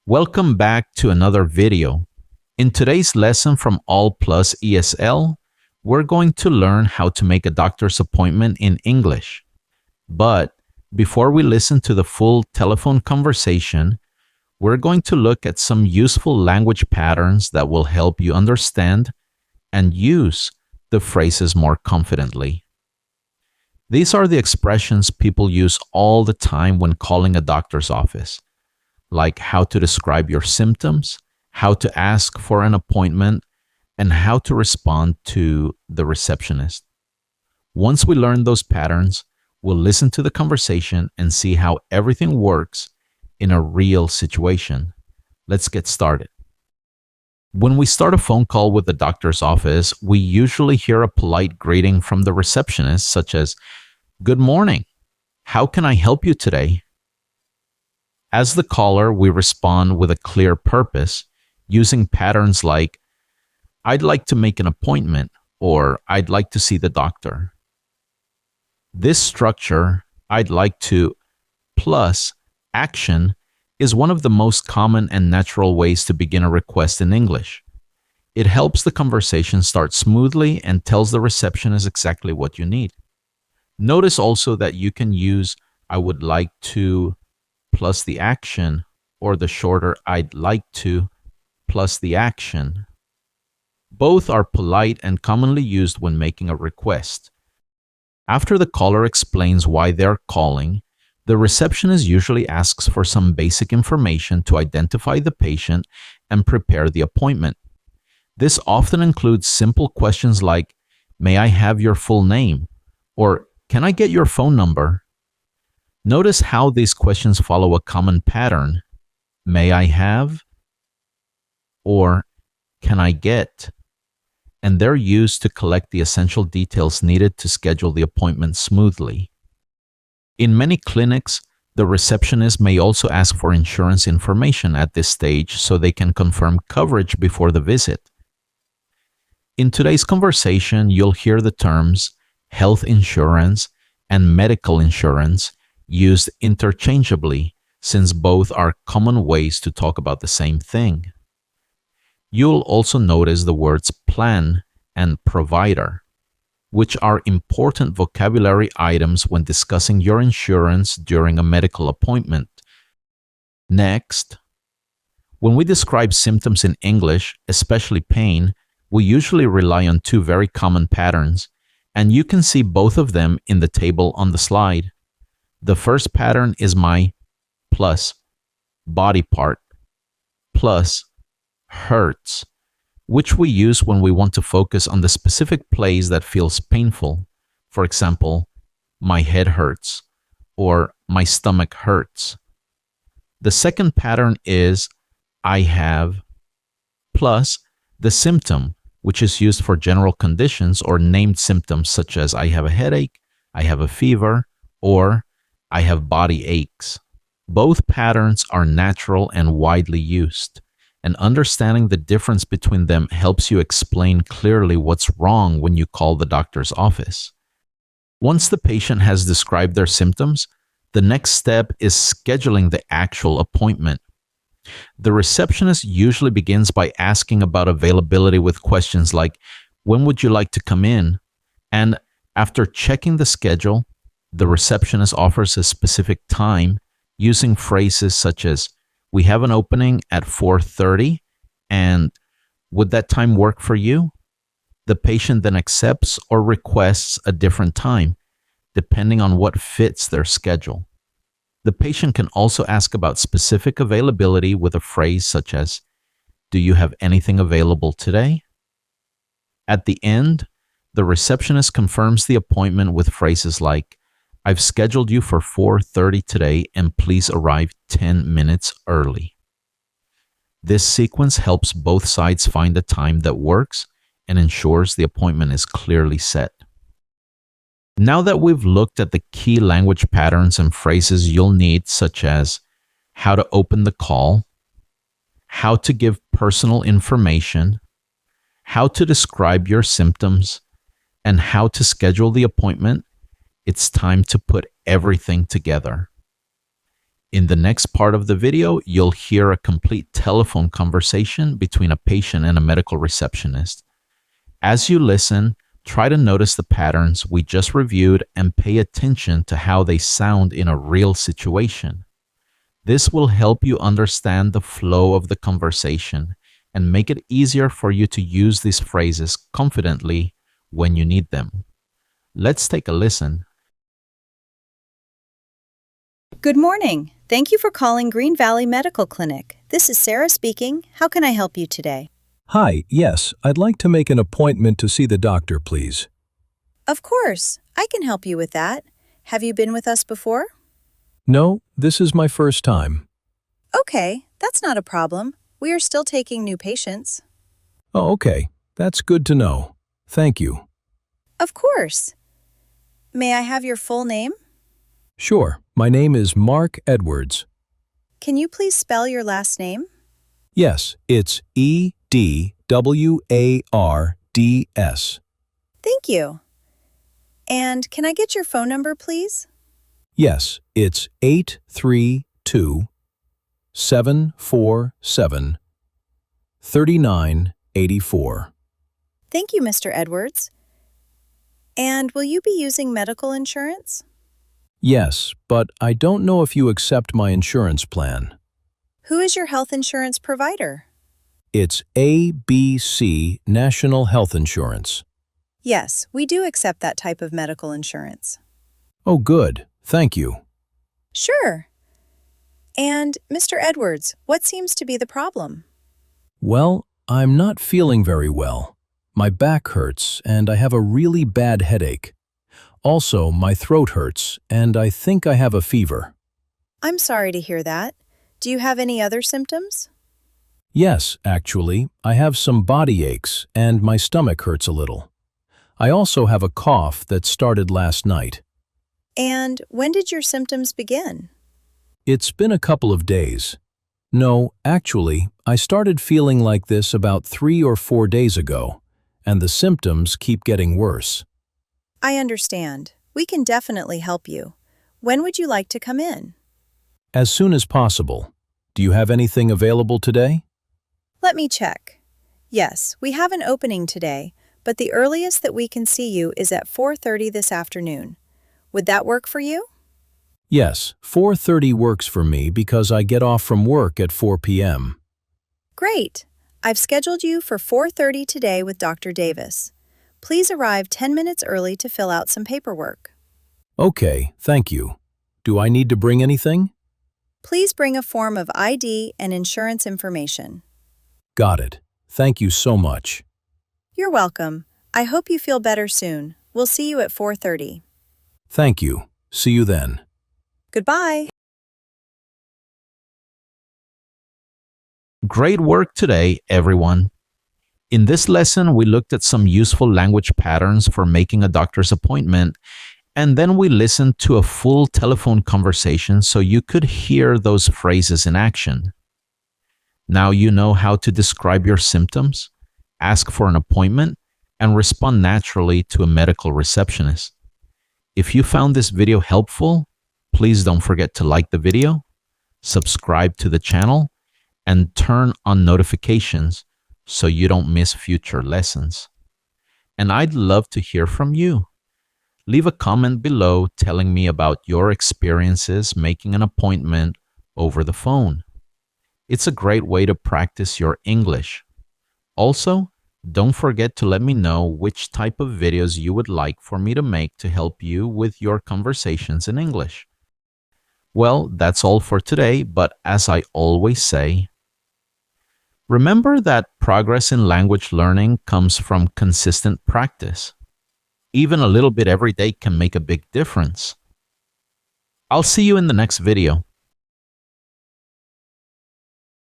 Welcome back to another video. In today's lesson from All Plus ESL, we're going to learn how to make a doctor's appointment in English. But before we listen to the full telephone conversation, we're going to look at some useful language patterns that will help you understand and use the phrases more confidently. These are the expressions people use all the time when calling a doctor's office, like how to describe your symptoms, how to ask for an appointment, and how to respond to the receptionist. Once we learn those patterns, we'll listen to the conversation and see how everything works in a real situation. Let's get started. When we start a phone call with the doctor's office, we usually hear a polite greeting from the receptionist, such as, "Good morning. How can I help you today?" As the caller, we respond with a clear purpose, using patterns like, "I'd like to make an appointment," or "I'd like to see the doctor." This structure, "I'd like to," plus action, is one of the most common and natural ways to begin a request in English. It helps the conversation start smoothly and tells the receptionist exactly what you need. Notice also that you can use "I would like to" plus the action, or the shorter "I'd like to" plus the action. Both are polite and commonly used when making a request. After the caller explains why they're calling, the receptionist usually asks for some basic information to identify the patient and prepare the appointment. This often includes simple questions like, "May I have your full name?" or "Can I get your phone number?" Notice how these questions follow a common pattern: "May I have?" or "Can I get?" And they're used to collect the essential details needed to schedule the appointment smoothly. In many clinics, the receptionist may also ask for insurance information at this stage so they can confirm coverage before the visit. In today's conversation, you'll hear the terms health insurance and medical insurance used interchangeably, since both are common ways to talk about the same thing. You'll also notice the words plan and provider, which are important vocabulary items when discussing your insurance during a medical appointment. Next, when we describe symptoms in English, especially pain, we usually rely on two very common patterns, and you can see both of them in the table on the slide. The first pattern is my plus body part plus hurts, which we use when we want to focus on the specific place that feels painful. For example, "My head hurts," or "My stomach hurts." The second pattern is I have plus the symptom, which is used for general conditions or named symptoms such as "I have a headache," "I have a fever," or "I have body aches." Both patterns are natural and widely used, and understanding the difference between them helps you explain clearly what's wrong when you call the doctor's office. Once the patient has described their symptoms, the next step is scheduling the actual appointment. The receptionist usually begins by asking about availability with questions like, "When would you like to come in?" And after checking the schedule, the receptionist offers a specific time using phrases such as, "We have an opening at 4:30, and would that time work for you?" The patient then accepts or requests a different time, depending on what fits their schedule. The patient can also ask about specific availability with a phrase such as, "Do you have anything available today?" At the end, the receptionist confirms the appointment with phrases like, "I've scheduled you for 4:30 today, and please arrive 10 minutes early." This sequence helps both sides find a time that works and ensures the appointment is clearly set. Now that we've looked at the key language patterns and phrases you'll need, such as how to open the call, how to give personal information, how to describe your symptoms, and how to schedule the appointment, it's time to put everything together. In the next part of the video, you'll hear a complete telephone conversation between a patient and a medical receptionist. As you listen, try to notice the patterns we just reviewed and pay attention to how they sound in a real situation. This will help you understand the flow of the conversation and make it easier for you to use these phrases confidently when you need them. Let's take a listen. Good morning. Thank you for calling Green Valley Medical Clinic. This is Sarah speaking. How can I help you today? Hi, yes, I'd like to make an appointment to see the doctor, please. Of course. I can help you with that. Have you been with us before? No, this is my first time. Okay, that's not a problem. We are still taking new patients. Oh, okay. That's good to know. Thank you. Of course. May I have your full name? Sure, my name is Mark Edwards. Can you please spell your last name? Yes, it's Edwards. Thank you. And can I get your phone number, please? Yes, it's 832-747-3984. Thank you, Mr. Edwards. And will you be using medical insurance? Yes, but I don't know if you accept my insurance plan. Who is your health insurance provider? It's ABC National Health Insurance. Yes, we do accept that type of medical insurance. Oh, good. Thank you. Sure. And, Mr. Edwards, what seems to be the problem? Well, I'm not feeling very well. My back hurts, and I have a really bad headache. Also, my throat hurts, and I think I have a fever. I'm sorry to hear that. Do you have any other symptoms? Yes, actually, I have some body aches, and my stomach hurts a little. I also have a cough that started last night. And when did your symptoms begin? It's been a couple of days. No, actually, I started feeling like this about 3 or 4 days ago, and the symptoms keep getting worse. I understand. We can definitely help you. When would you like to come in? As soon as possible. Do you have anything available today? Let me check. Yes, we have an opening today, but the earliest that we can see you is at 4:30 this afternoon. Would that work for you? Yes, 4:30 works for me because I get off from work at 4 p.m. Great. I've scheduled you for 4:30 today with Dr. Davis. Please arrive 10 minutes early to fill out some paperwork. Okay, thank you. Do I need to bring anything? Please bring a form of ID and insurance information. Got it. Thank you so much. You're welcome. I hope you feel better soon. We'll see you at 4:30. Thank you. See you then. Goodbye. Great work today, everyone. In this lesson, we looked at some useful language patterns for making a doctor's appointment, and then we listened to a full telephone conversation so you could hear those phrases in action. Now you know how to describe your symptoms, ask for an appointment, and respond naturally to a medical receptionist. If you found this video helpful, please don't forget to like the video, subscribe to the channel, and turn on notifications so you don't miss future lessons. And I'd love to hear from you. Leave a comment below telling me about your experiences making an appointment over the phone. It's a great way to practice your English. Also, don't forget to let me know which type of videos you would like for me to make to help you with your conversations in English. Well, that's all for today, but as I always say, remember that progress in language learning comes from consistent practice. Even a little bit every day can make a big difference. I'll see you in the next video.